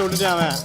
கழுத்தில் விட்டுட்டான் அவன்.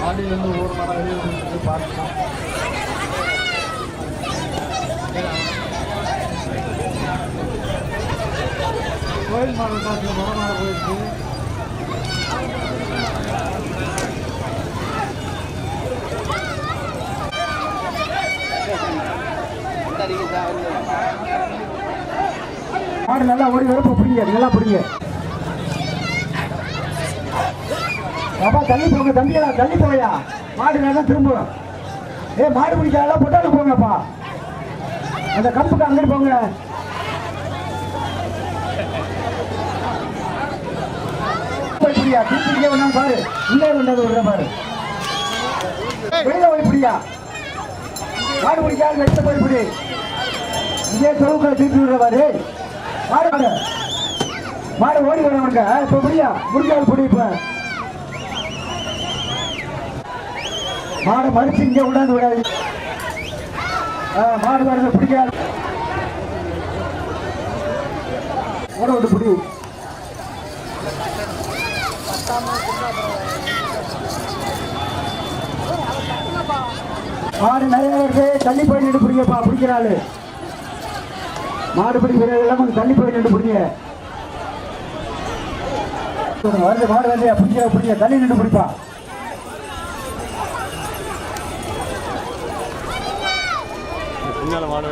மாடியிலிருந்து ஒரு மரம் வெளியே பார்க்கலாம். கோயில் மாவட்டத்தில் மரம் மாற போயிடுச்சு. மாடு நல்லா ஓடி வரப்போ பிடிங்க, நல்லா பிடிங்க. அப்பா தள்ளி போங்க தம்பியா, தள்ளி போயா. மாடு நல்லா திரும்பும். மாடு பிடிக்காதெல்லாம் பொட்டாளு போங்கப்பா. அந்த கம்புக்கு அங்கிட்டு போங்க. பிடியா திருப்பி ஒன்றும் பாரு, இங்கே கொண்டாந்து விடுற பாரு. வெளியில போய் பிடியா. மாடு பிடிக்காது வெளியில போய் பிடி. இங்கே சொவுக்களை திருப்பி விடுற பாரு. மாடு மாடு மாடு ஓடி வரவனுங்க. இப்ப பிடியா, முடிஞ்சாலும் பிடி. இப்ப மாடு மறுத்து இங்கே கொண்டாந்து விடாது. மாடு வரது பிடிக்காது. ஓட விட்டு பிடி. மாடு நிறைய வருது, தள்ளி போய் நின்று பிடிங்கப்பா. பிடிக்கிறாள் மாடு பிடிக்கிறதெல்லாம் கொஞ்சம் தள்ளி போய் நின்று பிடிங்க. வருது மாடு வந்து பிடிக்கிற பிடிங்க, தள்ளி நின்று பிடிப்பா. மாடு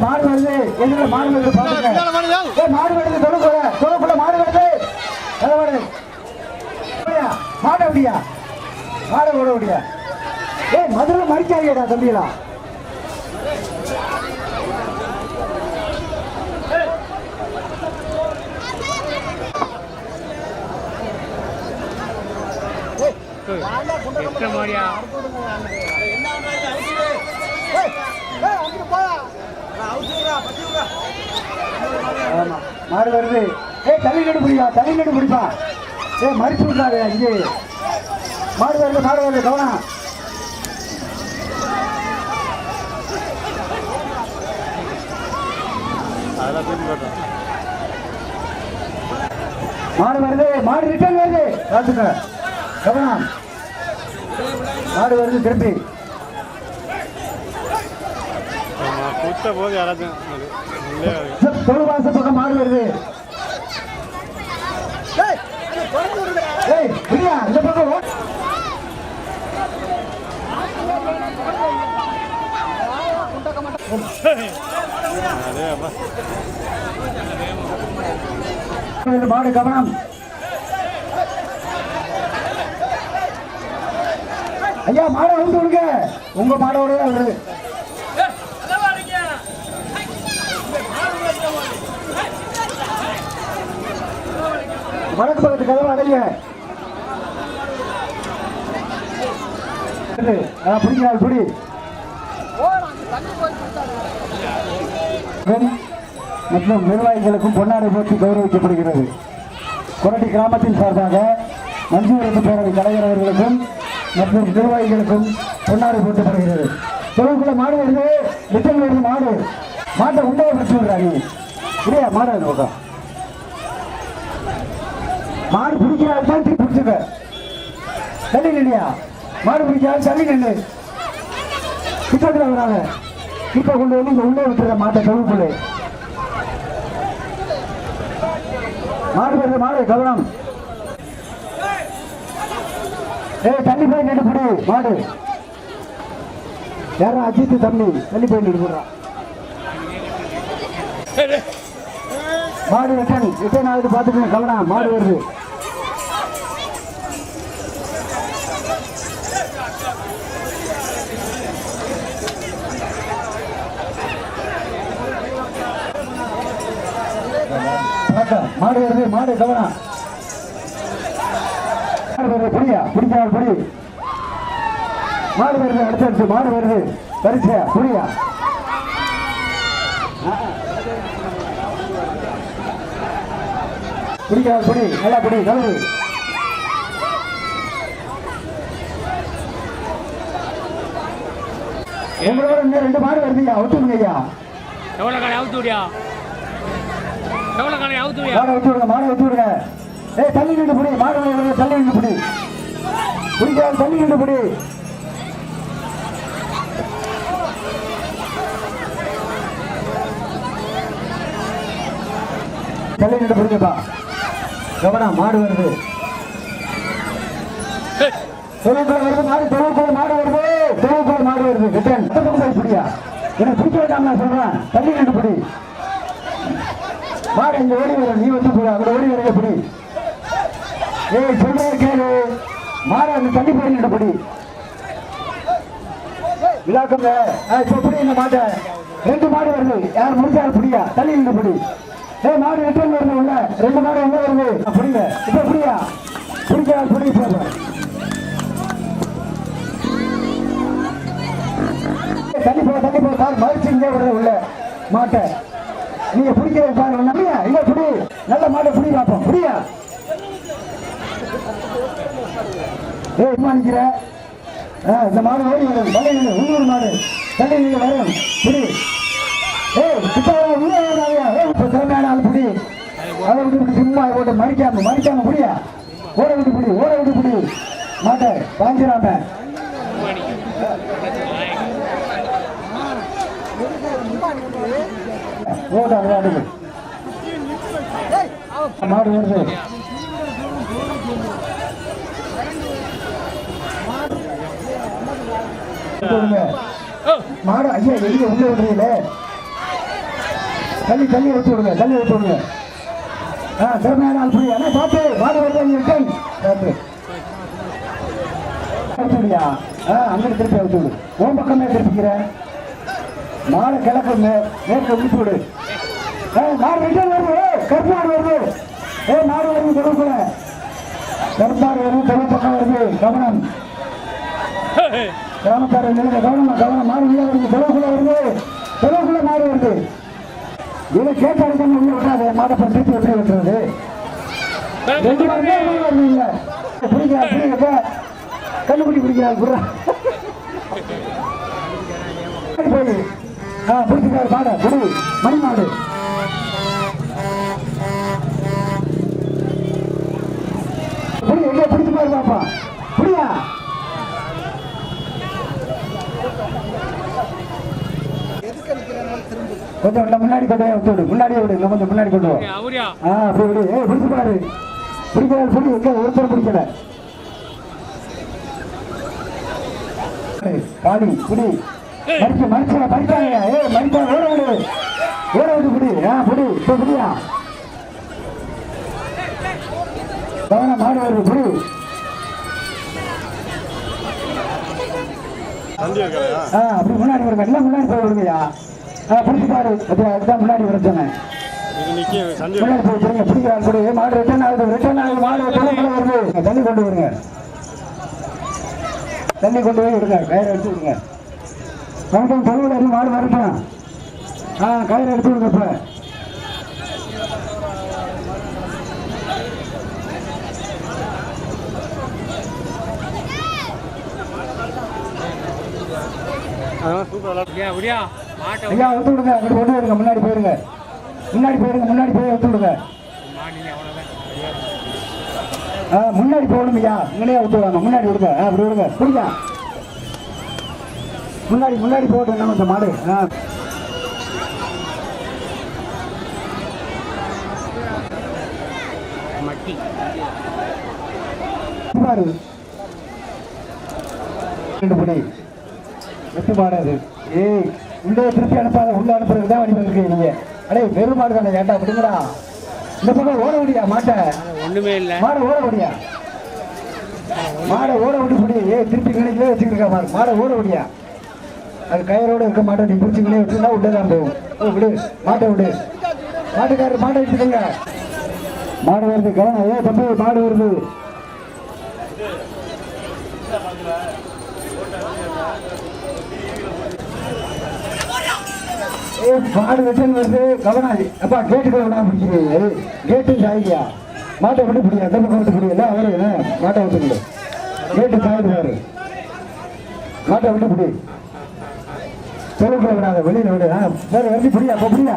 மாடு வருது, எங்க மாடு வருது பாருங்க. மாடு வருது, தொலைக்குள்ள மாடு வருது. மாடு அப்படியா, மாடு ஓட அப்படியா. மதுரை மறிக்காதீடா தம்பிகளா. மாடு வருது. தள்ளி நடு பிடிப்பா, தள்ளி நடு பிடிப்பா. மறிச்சு விட்டாரு இங்கே. மாடு வருது, மாடு வருது, கவனம். அதெல்லாம் மாடு வருது, மாடு ரிட்டர்ன் வருது, பார்த்துக்க கவனம். மாடு வருது திருப்பி தொழுவாச பக்கம் மாடு வருது. இந்த பக்கம் மாடு கவனம். ஐயா மாடை வந்து விடுங்க, உங்க மாடோட வருது. வடக்கு பக்கத்து கதவை அடைங்க. பிடிக்கிறாள் பிடி. மற்றும் நிர்வாகிகளுக்கும் பொன்னாடை போற்றி கௌரவிக்கப்படுகிறது. கொரட்டி கிராமத்தின் சார்பாக மஞ்சூரத்து பேரவை தலைவர் அவர்களுக்கும் மற்றும் நிர்வாகிகளுக்கும் பொன்னாடை போற்றப்படுகிறது. தொழிலுக்குள்ள மாடு வருது, ரிட்டர்ன் வருது. மாடு மாட்டை உண்டே பிடிச்சு விடுறாங்க இல்லையா? மாடு நோக்கம் மாடு பிடிக்கிறாள் தான் திருப்பி பிடிச்சுக்க. தள்ளி இல்லையா? மாடு பிடிக்கிறாள் தள்ளி நின்று கிட்டத்தில் வராங்க. கிட்ட கொண்டு வந்து இங்க உள்ளே விட்டுற மாட்டை தொழிலுக்குள்ளே. மாடு வருது, மாடு கவனம். தண்ணி போய் நின்று பிடி. மாடு யாரும் அஜித்து தண்ணி தண்ணி போய் நின்று போடுறான். மாடு ரிட்டர்ன் ரிட்டர்ன் ஆகுது, பார்த்துக்கணும் கவனம். மாடு வருது. மாடு வருது, மாடு கவனம். மாடு வருது, புரியா பிடிச்சால் புடி. மாடு வருது, அடுத்தடுத்து மாடு வருது, பரிசா புரியா. பிடிக்காது புடி, நல்லா புடி, கழுவு. உங்களோட இன்னும் 2 மாடு வருதுயா, ஒத்துங்க ஐயா. எவ்வளவு காலை அவுத்து விடியா? எவ்வளவு காலை அவுத்து விடியா? மாடை விட்டு விடுங்க, மாடை விட்டு விடுங்க. தள்ளி நின்று புடி. மாடு வருது, தள்ளி நின்று புடி. பிடிக்காது, தள்ளி நின்று புடி. தள்ளி நின்று புடிக்கப்பா கவனம். மாடு வருது, தொழிற்கோள் வருது, மாடு தொழிற்கோள் மாடு வருது, தொழிற்கோள் மாடு வருது. ரிட்டர்ன் புடியா. எனக்கு பிடிக்க வேண்டாம் நான் சொல்றேன். தள்ளி நின்று புடி. மாடு இங்க ஓடி வர, நீ வந்து போட அங்க ஓடி வரைய புடி. சொல்ற கேளு. மாடு அந்த தள்ளி போய் நின்று புடி. விழாக்கம் இப்ப புடி. இந்த மாட்டை 2 மாடு வருது, யார் முடிச்சாலும் புடியா. தள்ளி நின்று புடி. மாடு ரிட்டர்ன் வருது, உள்ள 2 மாடு உள்ள வருது. புடிங்க இப்ப புடியா. பிடிக்காது புடி. தள்ளி போ, தள்ளி போ சார். மறுச்சு இங்கே விடுற உள்ள மாட்டை நீங்க பிடிக்கிற சார். அப்படியா இல்ல புடி. நல்ல மாட்டை புடி பார்ப்போம். புடியா. நிக்கிற இந்த மாடு ஓடி வரும். தள்ளி நின்று உள்ளூர் மாடு தள்ளி நின்று வரும். புடி. திறமையான ஆள் புடி. அதை விட்டு சும்மா போட்டு மறிக்காம புடியா. ஓட விட்டு புடி, ஓட விட்டு புடி. மாட்டை காஞ்சிராம ஓடாது. மாடு வருது. மாடு ஐயா எங்க உள்ள விடுறீங்கள? தள்ளி தள்ளி வச்சு விடுங்க, தள்ளி வச்சு விடுங்க. திறமையான ஆள் புரியா. பாத்து மாடு வருது, பாத்து வச்சு விடியா. அங்கே திருப்பி வச்சு விடு. உன் பக்கமே திருப்பிக்கிற. மாடு கிழக்கு மேற்கு முடிச்சு விடு. மாடு ரிட்டர்ன் வருது, கருப்பாடு வருது. மாடு வருது, தொழிற்குள்ள கருப்பாடு வருது, தொழில் பக்கம் வருது. கவனம். கிராமக்காரர் நிலையில கவனமா கவனம். மாடு உள்ள வருது, தொழிற்குள்ள வருது, தொழிற்குள்ள மாடு வருது. இதை கேட்டாரு உள்ள விட்டாது. மாடை திருப்பி எப்படி விட்டுறது? 2 மாடு வருது. இல்ல பிடிக்க கண்ணுக்குட்டி பிடிக்கிறாள் புறா. பிடிச்சிருக்காரு மாடு. புடி மணி மாடு. மாடு பாப்பா புரியா கொஞ்சம் முன்னாடி கொண்டு விடு முன்னாடியே விடு கொஞ்சம் முன்னாடி கொண்டு வா அப்படி விடு பிடிச்சு பாரு பிடிக்கல சொல்லி எங்க ஒருத்தர் பிடிக்கல பாடி புடி மறிச்சு மறிச்சு மறிச்சாங்க மறிச்சா ஓட விடு புடி புடி இப்ப புடியா கவனம் மாடு வருது புடி அப்படி முன்னாடி விடுங்க எல்லாம் முன்னாடி போய் விடுங்கய்யா பிடிச்சி பாரு அதுதான் முன்னாடி வர சொன்னேன் முன்னாடி போய் பிடிங்க பிடிக்கிறான் கூட மாடு ரிட்டர்ன் ஆகுது மாடு வருது தண்ணி கொண்டு வருங்க தண்ணி கொண்டு போய் விடுங்க கயிறு எடுத்து விடுங்க வணக்கம் தொழுவில் மாடு வரட்டும் கயிறு எடுத்து விடுங்க இப்ப ஐயா எடுத்து விடுங்க அப்படி கொண்டு விடுங்க முன்னாடி போயிருங்க முன்னாடி போய் எடுத்து விடுங்க முன்னாடி போகணும் ஐயா இங்கனையே விட்டு விடாம முன்னாடி விடுங்க அப்படி விடுங்க புரியுதா முன்னாடி போட்டு என்ன கொஞ்சம் மாடு பாரு ரெண்டு படி வெட்டு மாடாது உள்ளே திருப்பி அனுப்பாத உள்ள அனுப்புறதுக்கு தான் வடிவம் இருக்கு நீங்க அடே வெறும் மாடு தானே கேட்டா அப்படிங்கடா இந்த பக்கம் ஓட முடியா மாட்டை ஒண்ணுமே இல்ல மாடை ஓட முடியா மாடை ஓட விட்டு புடி திருப்பி கணக்கிலே வச்சுக்கிட்டு மாடை ஓட முடியா அது கயிறோட இருக்க மாட்டை நீ பிடிச்சிங்களே வச்சுருந்தா உள்ளதான் போகும் விடு மாட்டை விடு மாட்டுக்காரர் மாட்டை வச்சுக்கோங்க மாடு வருது கவனம் தம்பி மாடு வருது மாடு வெட்டன் வருது கவனம் அப்பா கேட்டுக்குள்ள விடா பிடிச்சிருக்கீங்க கேட்டு சாயிக்கியா மாட்டை விட்டு பிடிக்க தம்பி விட்டு பிடிக்கல அவரு மாட்டை விட்டுக்கல கேட்டு சாயிடுவாரு மாட்டை விட்டு பிடி தெருவுக்குள்ள விடாத வெளியில விடு வேற வெறுதி பிடியா அப்ப பிடியா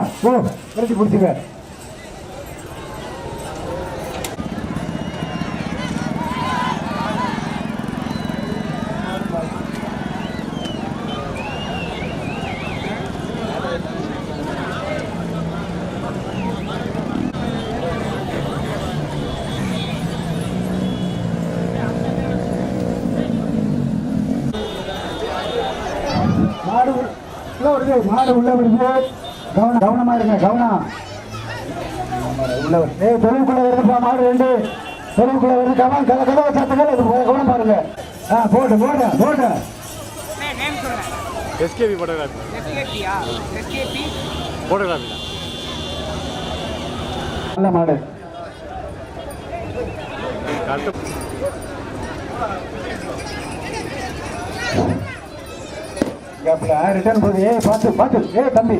வெறுதி பிடிச்சிக்க மாடு உள்ள வருது கவனமா இருங்க கவனம் தொழிலுக்குள்ள வருதுப்பா மாடு ரெண்டு தொழிலுக்குள்ள வருது கதவை சாத்துங்கள் அது கவனம் பாருங்க போட்டு எஸ்கேபி போட்டோகிராஃபி நல்ல மாடு ரிட்டர்ன் போகுது பார்த்து தம்பி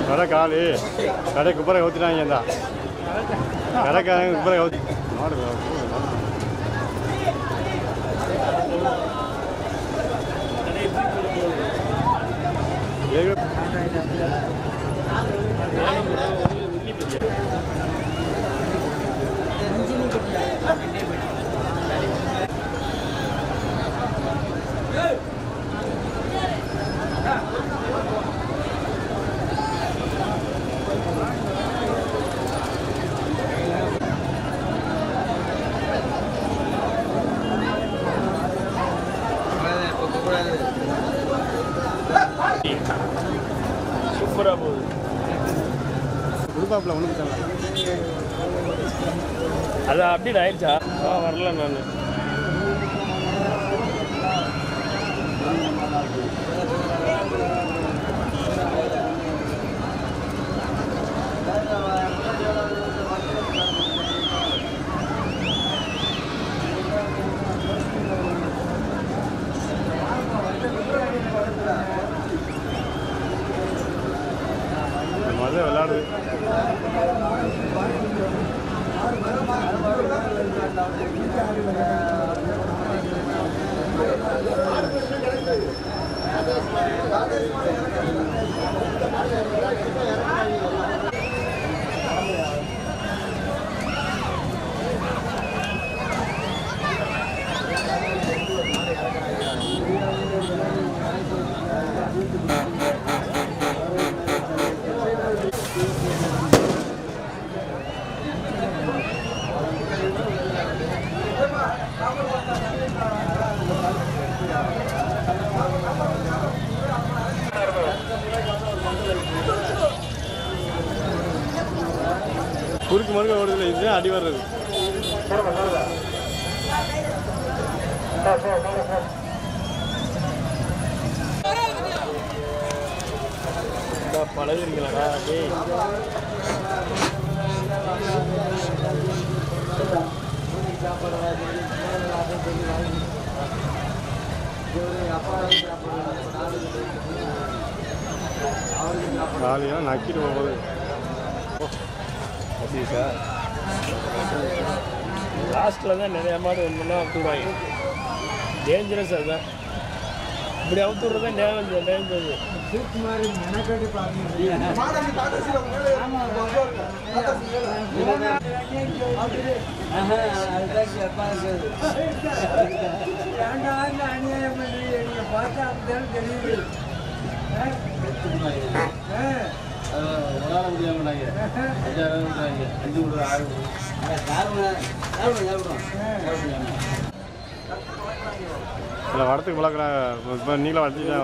கடை காலி கடை குப்பரை ஊற்றிட்டாங்க இந்த கடைக்காரங்க குப்பரை ஊற்றி மாடு சூப்பராக போகுது குடுப்பாப்பில் ஒன்று அது அப்டேட் ஆயிடுச்சா வரல நான் குறுக்கு மறுக்க ஓடுதில்லை, இதுதான் அடி வர்றது. பழகிறீங்களாடா டேய். காலையெல்லாம் நக்கிட்டு போகுது. அப்படி சார் லாஸ்ட்டில் தான் நிறையா மாடு ஒன்றுனா அவுத்துடுவாங்க. டேஞ்சரஸ் அதுதான். இப்படி அவுத்துடுறது தான் டேஞ்சரஸ். உடால முடியாமட்டாங்க 5 விடு 6 இல்லை வடத்துக்கு பழக்கிறாங்க. இப்போ நீங்கள வளர்த்திட்டா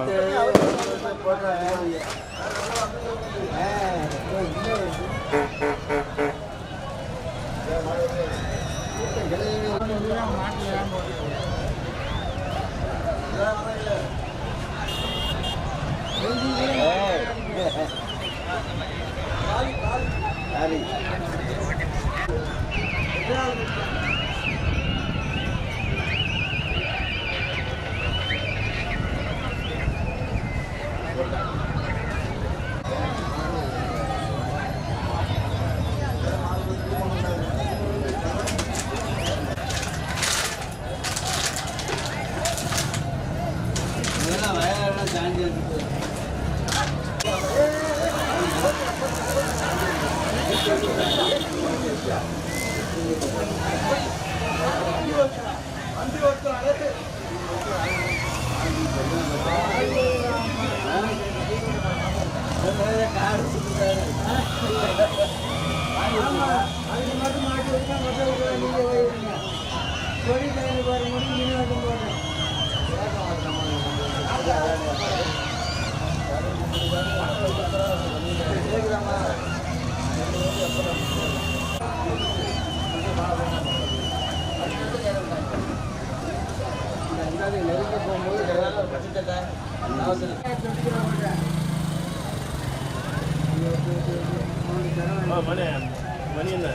மணி என்ன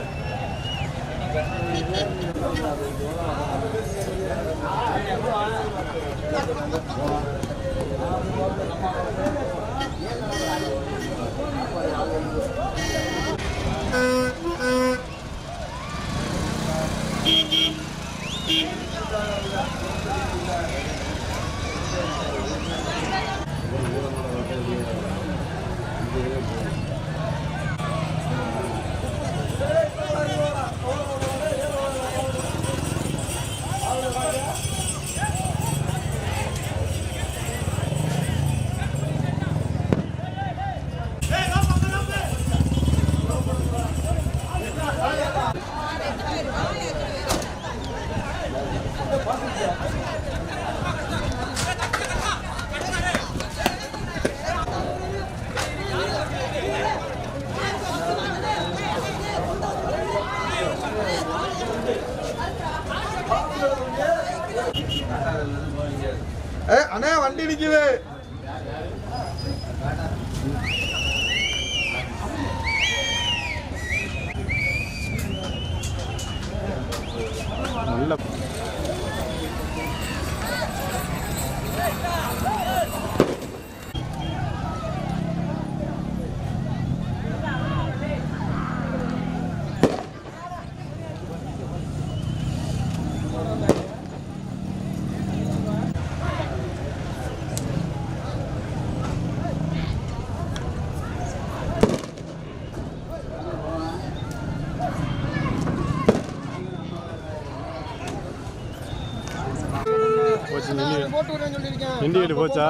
அண்ணா வண்டி நிக்குது. நல்ல இண்டிகேட்டர் போச்சா?